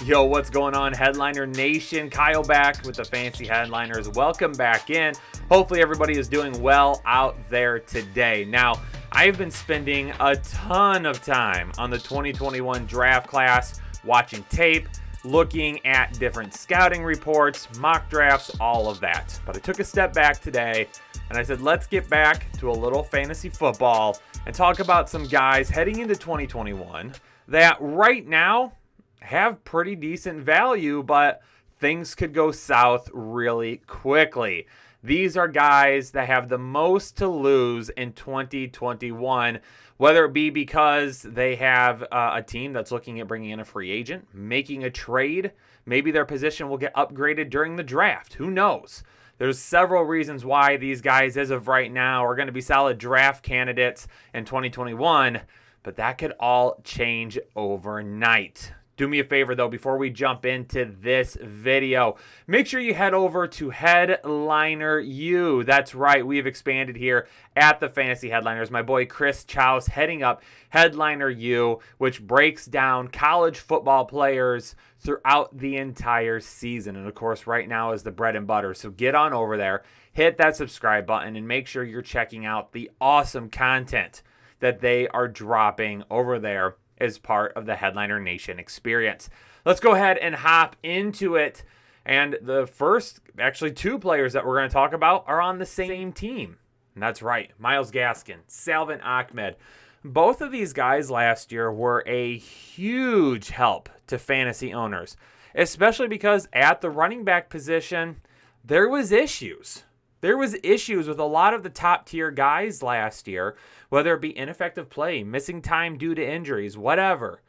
Yo, what's going on, Headliner Nation? Kyle back with the Fantasy Headliners. Welcome back in. Hopefully everybody is doing well out there today. Now, I've been spending a ton of time on the 2021 draft class, watching tape, looking at different scouting reports, mock drafts, all of that. But I took a step back today and I said, let's get back to a little fantasy football and talk about some guys heading into 2021 that right now have pretty decent value, but things could go south really quickly. These are guys that have the most to lose in 2021, whether it be because they have a team that's looking at bringing in a free agent, making a trade, maybe their position will get upgraded during the draft. Who knows? There's several reasons why these guys, as of right now, are going to be solid draft candidates in 2021, but that could all change overnight. Do me a favor, though, before we jump into this video, make sure you head over to Headliner U. That's right, we've expanded here at the Fantasy Headliners. My boy Chris Chow's heading up Headliner U, which breaks down college football players throughout the entire season. And, of course, right now is the bread and butter. So get on over there, hit that subscribe button, and make sure you're checking out the awesome content that they are dropping over there as part of the Headliner Nation experience. Let's go ahead and hop into it. And the first, actually two players that we're going to talk about are on the same team. And that's right, Myles Gaskin, Salvon Ahmed. Both of these guys last year were a huge help to fantasy owners, especially because at the running back position, there was issues. There was issues with a lot of the top tier guys last year, whether it be ineffective play, missing time due to injuries, whatever.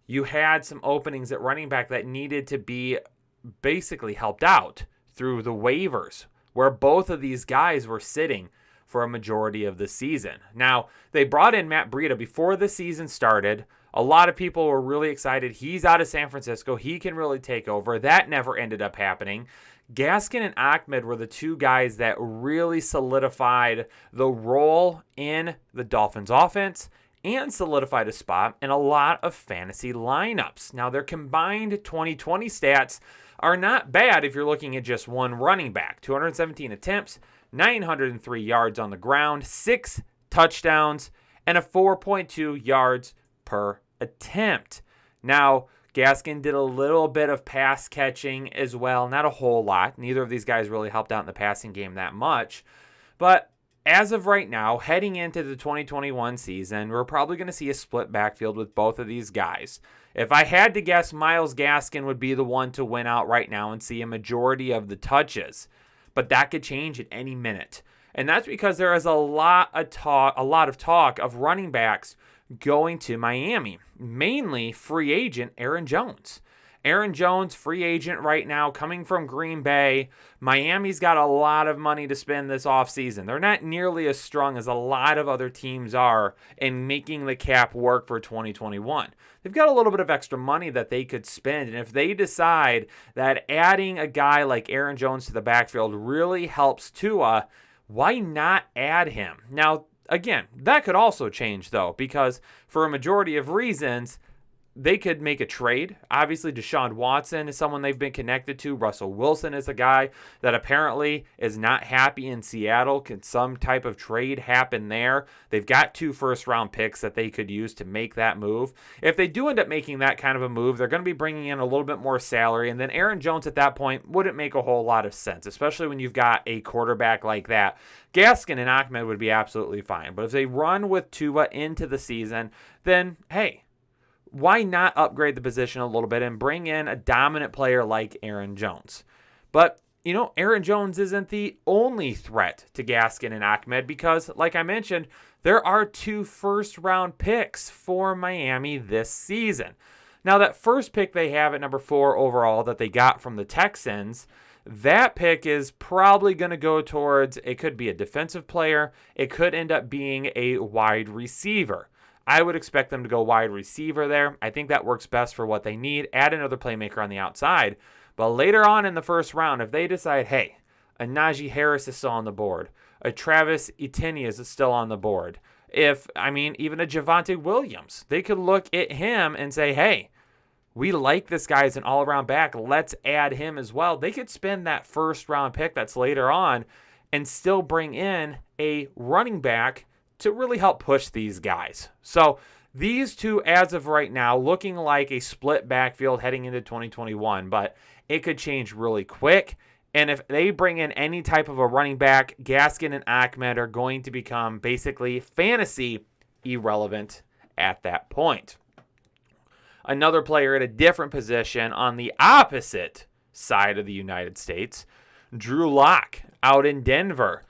You had some openings at running back that needed to be basically helped out through the waivers, where both of these guys were sitting for a majority of the season. Now, they brought in Matt Breida before the season started. A lot of people were really excited. He's out of San Francisco. He can really take over. That never ended up happening. Gaskin and Ahmed were the two guys that really solidified the role in the Dolphins offense and solidified a spot in a lot of fantasy lineups. Now, their combined 2020 stats are not bad if you're looking at just one running back. 217 attempts, 903 yards on the ground, 6 touchdowns, and a 4.2 yards per attempt. Now, Gaskin did a little bit of pass catching as well, not a whole lot. Neither of these guys really helped out in the passing game that much. But as of right now, heading into the 2021 season, we're probably going to see a split backfield with both of these guys. If I had to guess, Myles Gaskin would be the one to win out right now and see a majority of the touches. But that could change at any minute. And that's because there is a lot of talk of running backs going to Miami, mainly free agent Aaron Jones. Aaron Jones, free agent right now, coming from Green Bay. Miami's got a lot of money to spend this offseason. They're not nearly as strong as a lot of other teams are in making the cap work for 2021. They've got a little bit of extra money that they could spend, and if they decide that adding a guy like Aaron Jones to the backfield really helps Tua, why not add him? Now, again, that could also change, though, because for a majority of reasons, they could make a trade. Obviously, Deshaun Watson is someone they've been connected to. Russell Wilson is a guy that apparently is not happy in Seattle. Could some type of trade happen there? They've got 2 first-round picks that they could use to make that move. If they do end up making that kind of a move, they're going to be bringing in a little bit more salary, and then Aaron Jones at that point wouldn't make a whole lot of sense, especially when you've got a quarterback like that. Gaskin and Ahmed would be absolutely fine, but if they run with Tua into the season, then, hey, why not upgrade the position a little bit and bring in a dominant player like Aaron Jones? But, Aaron Jones isn't the only threat to Gaskin and Ahmed because, like I mentioned, there are 2 first-round picks for Miami this season. Now, that first pick they have at number 4 overall that they got from the Texans, that pick is probably going to go towards, it could be a defensive player, it could end up being a wide receiver. I would expect them to go wide receiver there. I think that works best for what they need. Add another playmaker on the outside. But later on in the first round, if they decide, hey, a Najee Harris is still on the board, a Travis Etienne is still on the board, even a Javonte Williams, they could look at him and say, hey, we like this guy as an all-around back. Let's add him as well. They could spend that first-round pick that's later on and still bring in a running back to really help push these guys. So these two, as of right now, looking like a split backfield heading into 2021, but it could change really quick. And if they bring in any type of a running back, Gaskin and Ahmed are going to become basically fantasy irrelevant at that point. Another player at a different position on the opposite side of the United States, Drew Lock out in Denver.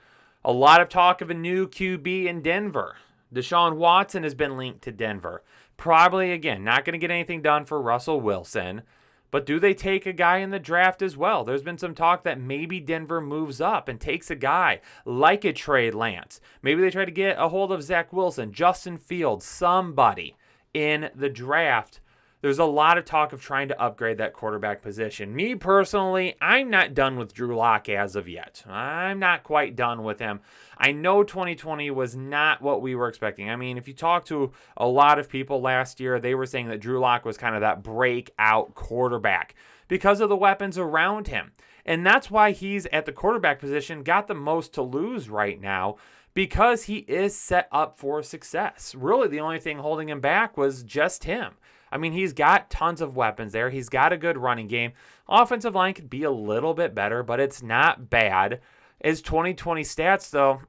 A lot of talk of a new QB in Denver. Deshaun Watson has been linked to Denver. Probably, again, not going to get anything done for Russell Wilson. But do they take a guy in the draft as well? There's been some talk that maybe Denver moves up and takes a guy like a Trey Lance. Maybe they try to get a hold of Zach Wilson, Justin Fields, somebody in the draft. There's a lot of talk of trying to upgrade that quarterback position. Me personally, I'm not done with Drew Lock as of yet. I'm not quite done with him. I know 2020 was not what we were expecting. I mean, if you talk to a lot of people last year, they were saying that Drew Lock was kind of that breakout quarterback because of the weapons around him. And that's why he's at the quarterback position, got the most to lose right now, because he is set up for success. Really, the only thing holding him back was just him. I mean, he's got tons of weapons there. He's got a good running game. Offensive line could be a little bit better, but it's not bad. His 2020 stats, though,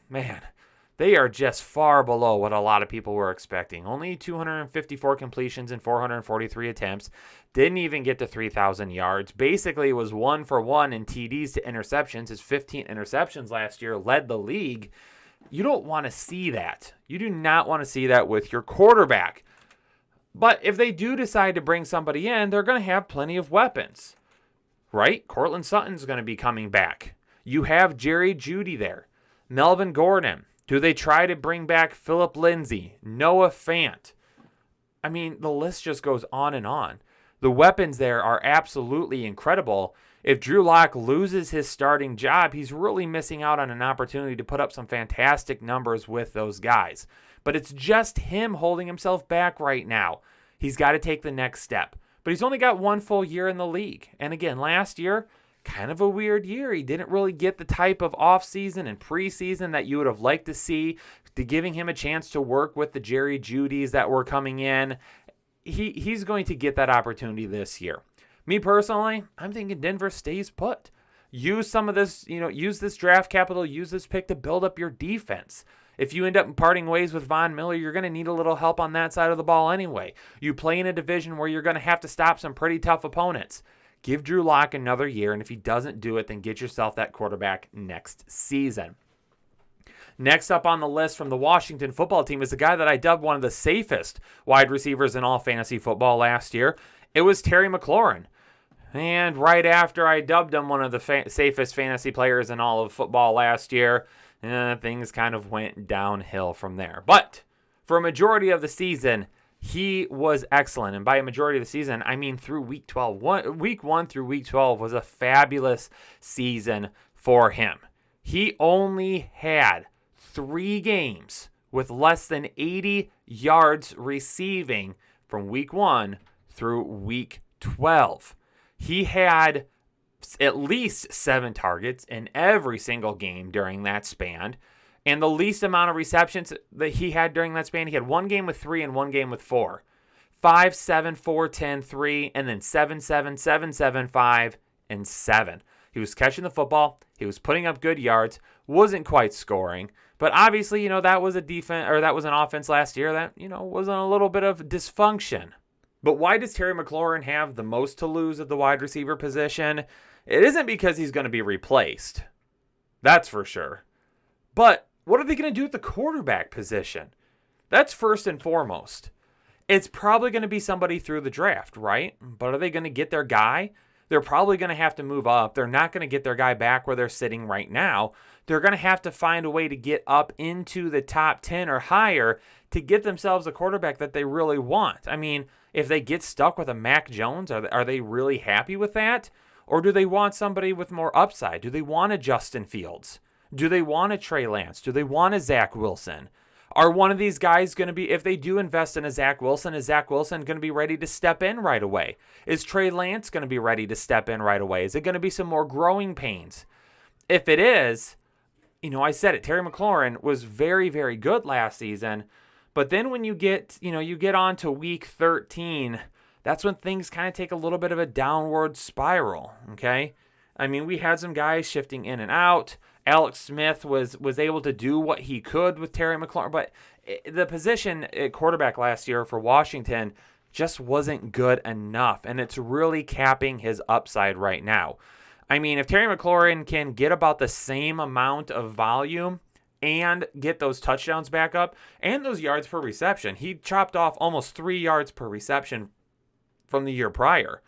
man, they are just far below what a lot of people were expecting. Only 254 completions and 443 attempts. Didn't even get to 3,000 yards. Basically, was 1 for 1 in TDs to interceptions. His 15 interceptions last year led the league. You don't want to see that. You do not want to see that with your quarterback. But if they do decide to bring somebody in, they're going to have plenty of weapons, right? Cortland Sutton's going to be coming back. You have Jerry Jeudy there. Melvin Gordon. Do they try to bring back Phillip Lindsay? Noah Fant? I mean, the list just goes on and on. The weapons there are absolutely incredible. If Drew Lock loses his starting job, he's really missing out on an opportunity to put up some fantastic numbers with those guys. But it's just him holding himself back right now. He's got to take the next step. But he's only got one full year in the league. And again, last year, kind of a weird year. He didn't really get the type of offseason and preseason that you would have liked to see, to giving him a chance to work with the Jerry Judys that were coming in. He's going to get that opportunity this year. Me personally, I'm thinking Denver stays put. Use some of this, use this draft capital, use this pick to build up your defense. If you end up parting ways with Von Miller, you're going to need a little help on that side of the ball anyway. You play in a division where you're going to have to stop some pretty tough opponents. Give Drew Lock another year, and if he doesn't do it, then get yourself that quarterback next season. Next up on the list from the Washington football team is the guy that I dubbed one of the safest wide receivers in all fantasy football last year. It was Terry McLaurin. And right after I dubbed him one of the safest fantasy players in all of football last year, things kind of went downhill from there. But for a majority of the season, he was excellent. And by a majority of the season, I mean through week 12. Week 1 through week 12 was a fabulous season for him. He only had 3 games with less than 80 yards receiving from week 1 through week 12. He had at least 7 targets in every single game during that span. And the least amount of receptions that he had during that span, he had 1 game with 3 and 1 game with 4. 5, 7, 4, 10, 3, and then 7, 7, 7, 7, 5, and 7. He was catching the football. He was putting up good yards. Wasn't quite scoring. But obviously, that was that was an offense last year that, was on a little bit of dysfunction. But why does Terry McLaurin have the most to lose at the wide receiver position? It isn't because he's going to be replaced. That's for sure. But what are they going to do at the quarterback position? That's first and foremost. It's probably going to be somebody through the draft, right? But are they going to get their guy? They're probably going to have to move up. They're not going to get their guy back where they're sitting right now. They're going to have to find a way to get up into the top 10 or higher to get themselves a quarterback that they really want. I mean, if they get stuck with a Mac Jones, are they really happy with that? Or do they want somebody with more upside? Do they want a Justin Fields? Do they want a Trey Lance? Do they want a Zach Wilson? Are one of these guys going to be, if they do invest in a Zach Wilson, is Zach Wilson going to be ready to step in right away? Is Trey Lance going to be ready to step in right away? Is it going to be some more growing pains? If it is, I said it, Terry McLaurin was very, very good last season. But then when you get on to week 13, that's when things kind of take a little bit of a downward spiral, okay? I mean, we had some guys shifting in and out. Alex Smith was able to do what he could with Terry McLaurin, but the position at quarterback last year for Washington just wasn't good enough, and it's really capping his upside right now. I mean, if Terry McLaurin can get about the same amount of volume and get those touchdowns back up and those yards per reception, he chopped off almost 3 yards per reception from the year prior.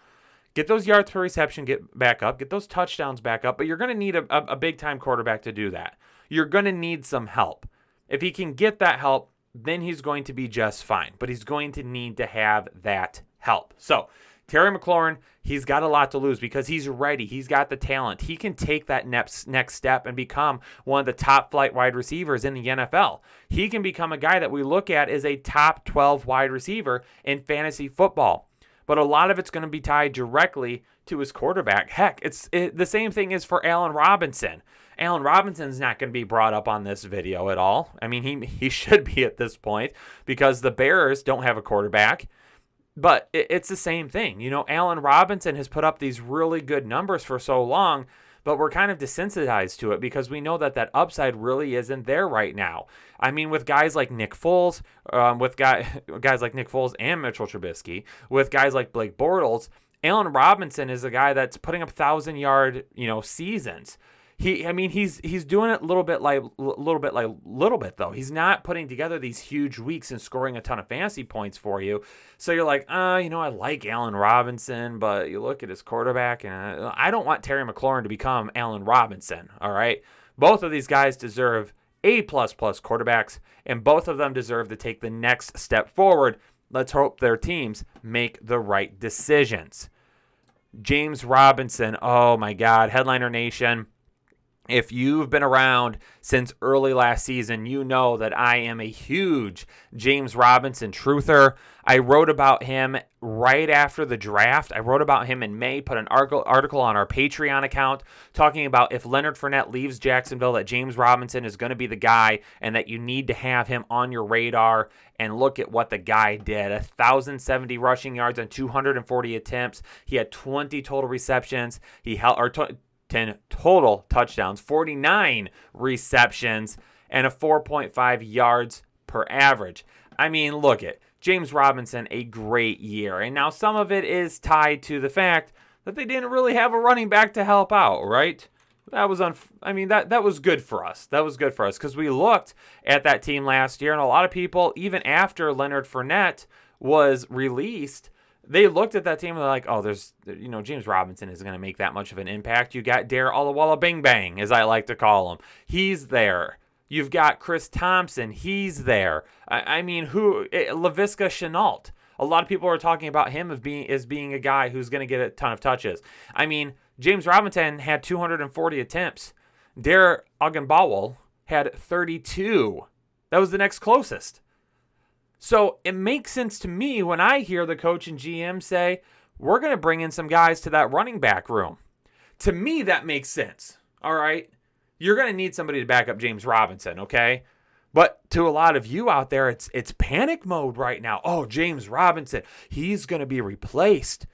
Get those yards per reception get back up, get those touchdowns back up, but you're going to need a big-time quarterback to do that. You're going to need some help. If he can get that help, then he's going to be just fine, but he's going to need to have that help. So, Terry McLaurin, he's got a lot to lose because he's ready. He's got the talent. He can take that next step and become one of the top-flight wide receivers in the NFL. He can become a guy that we look at as a top 12 wide receiver in fantasy football. But a lot of it's going to be tied directly to his quarterback. Heck, the same thing is for Allen Robinson. Allen Robinson's not going to be brought up on this video at all. I mean, he should be at this point because the Bears don't have a quarterback. But it's the same thing. Allen Robinson has put up these really good numbers for so long, but we're kind of desensitized to it because we know that upside really isn't there right now. I mean, with guys like Nick Foles, with guys like Nick Foles and Mitchell Trubisky, with guys like Blake Bortles, Allen Robinson is a guy that's putting up 1,000-yard, seasons. He's doing it little bit though. He's not putting together these huge weeks and scoring a ton of fantasy points for you. So you're like, I like Allen Robinson, but you look at his quarterback, and I don't want Terry McLaurin to become Allen Robinson. All right, both of these guys deserve A++ quarterbacks, and both of them deserve to take the next step forward. Let's hope their teams make the right decisions. James Robinson, oh my God, Headliner Nation. If you've been around since early last season, you know that I am a huge James Robinson truther. I wrote about him right after the draft. I wrote about him in May, put an article on our Patreon account talking about if Leonard Fournette leaves Jacksonville, that James Robinson is going to be the guy and that you need to have him on your radar. And look at what the guy did. 1,070 rushing yards on 240 attempts. He had 20 total receptions. He held 10 total touchdowns, 49 receptions, and a 4.5 yards per average. I mean, look at James Robinson, a great year. And now some of it is tied to the fact that they didn't really have a running back to help out, right? That was that was good for us. That was good for us because we looked at that team last year, and a lot of people, even after Leonard Fournette was released, they looked at that team and they're like, oh, James Robinson isn't going to make that much of an impact. You got Dare Alawala Bing Bang, as I like to call him. He's there. You've got Chris Thompson. He's there. Laviska Shenault. A lot of people are talking about him as being a guy who's going to get a ton of touches. I mean, James Robinson had 240 attempts. Dare Ogunbowale had 32. That was the next closest. So it makes sense to me when I hear the coach and GM say, we're going to bring in some guys to that running back room. To me, that makes sense. All right. You're going to need somebody to back up James Robinson, okay? But to a lot of you out there, it's panic mode right now. Oh, James Robinson, he's going to be replaced.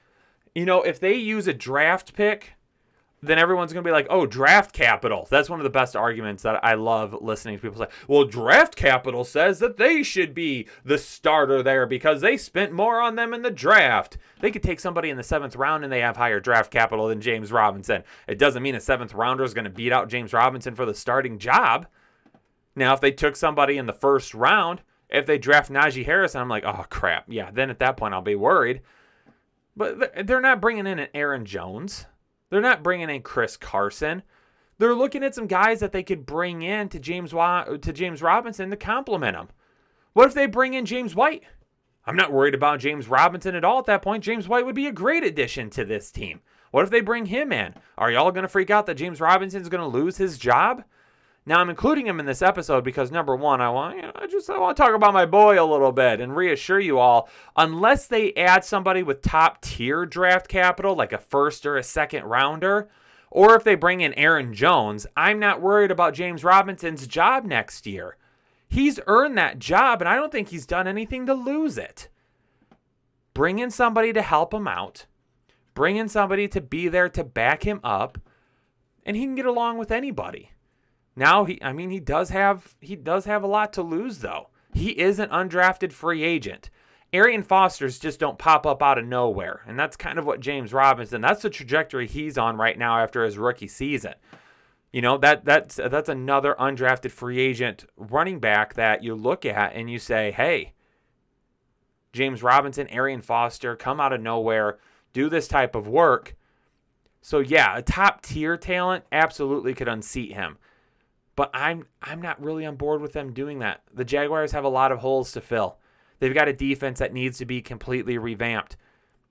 If they use a draft pick, then everyone's going to be like, oh, draft capital. That's one of the best arguments that I love listening to people say. Well, draft capital says that they should be the starter there because they spent more on them in the draft. They could take somebody in the 7th round and they have higher draft capital than James Robinson. It doesn't mean a 7th rounder is going to beat out James Robinson for the starting job. Now, if they took somebody in the 1st round, if they draft Najee Harris, I'm like, oh, crap. Yeah, then at that point I'll be worried. But they're not bringing in an Aaron Jones. They're not bringing in Chris Carson. They're looking at some guys that they could bring in to James Robinson to complement him. What if they bring in James White? I'm not worried about James Robinson at all at that point. James White would be a great addition to this team. What if they bring him in? Are y'all going to freak out that James Robinson is going to lose his job? Now, I'm including him in this episode because, number one, I want to talk about my boy a little bit and reassure you all, unless they add somebody with top-tier draft capital, like a first or a second rounder, or if they bring in Aaron Jones, I'm not worried about James Robinson's job next year. He's earned that job, and I don't think he's done anything to lose it. Bring in somebody to help him out. Bring in somebody to be there to back him up, and he can get along with anybody. Now, he does have a lot to lose, though. He is an undrafted free agent. Arian Fosters just don't pop up out of nowhere, and that's kind of what James Robinson, that's the trajectory he's on right now after his rookie season. You know, that's another undrafted free agent running back that you look at and you say, hey, James Robinson, Arian Foster, come out of nowhere, do this type of work. So, yeah, a top-tier talent absolutely could unseat him. But I'm not really on board with them doing that. The Jaguars have a lot of holes to fill. They've got a defense that needs to be completely revamped.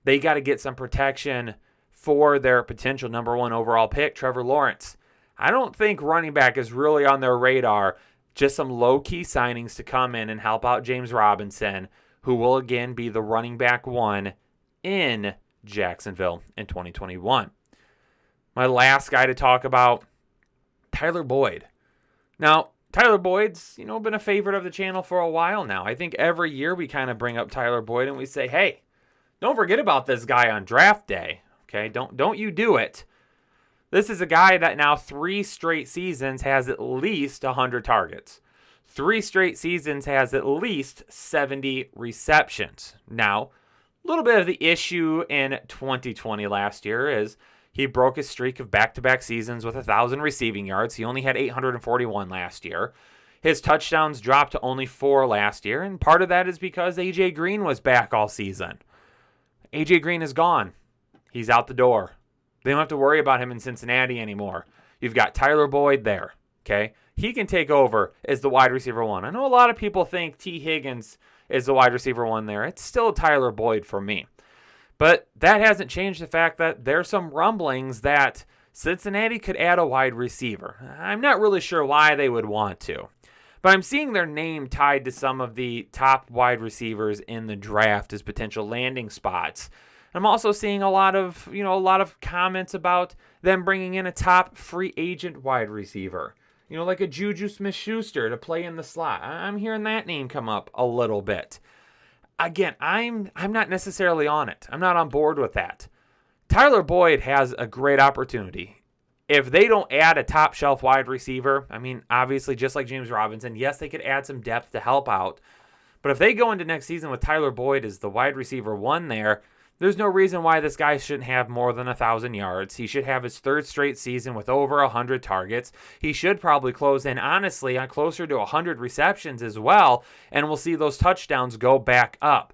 They got to get some protection for their potential number 1 overall pick, Trevor Lawrence. I don't think running back is really on their radar. Just some low-key signings to come in and help out James Robinson, who will again be the running back 1 in Jacksonville in 2021. My last guy to talk about, Tyler Boyd. Now, Tyler Boyd's, been a favorite of the channel for a while now. I think every year we kind of bring up Tyler Boyd and we say, hey, don't forget about this guy on draft day. Okay, don't you do it. This is a guy that now 3 straight seasons has at least 100 targets. 3 straight seasons has at least 70 receptions. Now, a little bit of the issue in 2020 last year is he broke his streak of back-to-back seasons with 1,000 receiving yards. He only had 841 last year. His touchdowns dropped to only 4 last year, and part of that is because A.J. Green was back all season. A.J. Green is gone. He's out the door. They don't have to worry about him in Cincinnati anymore. You've got Tyler Boyd there, okay? He can take over as the wide receiver 1. I know a lot of people think T. Higgins is the wide receiver 1 there. It's still Tyler Boyd for me. But that hasn't changed the fact that there's some rumblings that Cincinnati could add a wide receiver. I'm not really sure why they would want to. But I'm seeing their name tied to some of the top wide receivers in the draft as potential landing spots. I'm also seeing a lot of comments about them bringing in a top free agent wide receiver. Like a Juju Smith-Schuster to play in the slot. I'm hearing that name come up a little bit. Again, I'm not necessarily on it. I'm not on board with that. Tyler Boyd has a great opportunity. If they don't add a top shelf wide receiver, obviously just like James Robinson, yes, they could add some depth to help out. But if they go into next season with Tyler Boyd as the wide receiver 1 there's no reason why this guy shouldn't have more than 1,000 yards. He should have his 3rd straight season with over 100 targets. He should probably close in, honestly, on closer to 100 receptions as well, and we'll see those touchdowns go back up.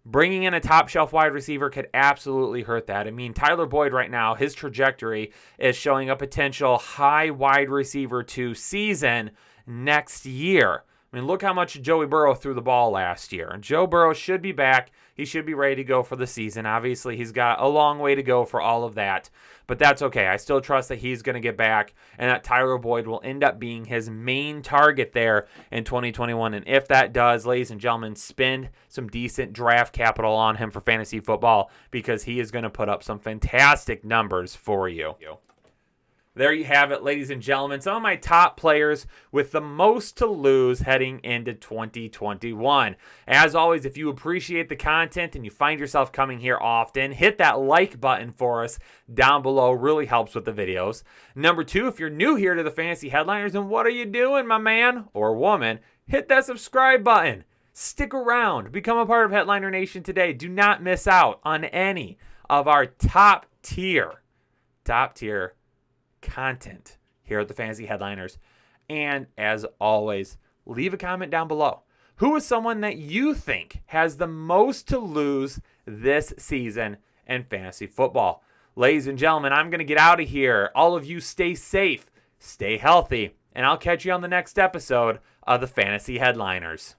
Bringing in a top shelf wide receiver could absolutely hurt that. Tyler Boyd right now, his trajectory is showing a potential high wide receiver 2 season next year. Look how much Joey Burrow threw the ball last year. Joe Burrow should be back. He should be ready to go for the season. Obviously, he's got a long way to go for all of that. But that's okay. I still trust that he's going to get back and that Tyler Boyd will end up being his main target there in 2021. And if that does, ladies and gentlemen, spend some decent draft capital on him for fantasy football because he is going to put up some fantastic numbers for you. There you have it, ladies and gentlemen. Some of my top players with the most to lose heading into 2021. As always, if you appreciate the content and you find yourself coming here often, hit that like button for us down below. Really helps with the videos. Number 2, if you're new here to the Fantasy Headliners, and what are you doing, my man or woman? Hit that subscribe button. Stick around. Become a part of Headliner Nation today. Do not miss out on any of our top tier content here at the Fantasy Headliners. And as always, leave a comment down below. Who is someone that you think has the most to lose this season in fantasy football? Ladies and gentlemen, I'm going to get out of here. All of you stay safe, stay healthy, and I'll catch you on the next episode of the Fantasy Headliners.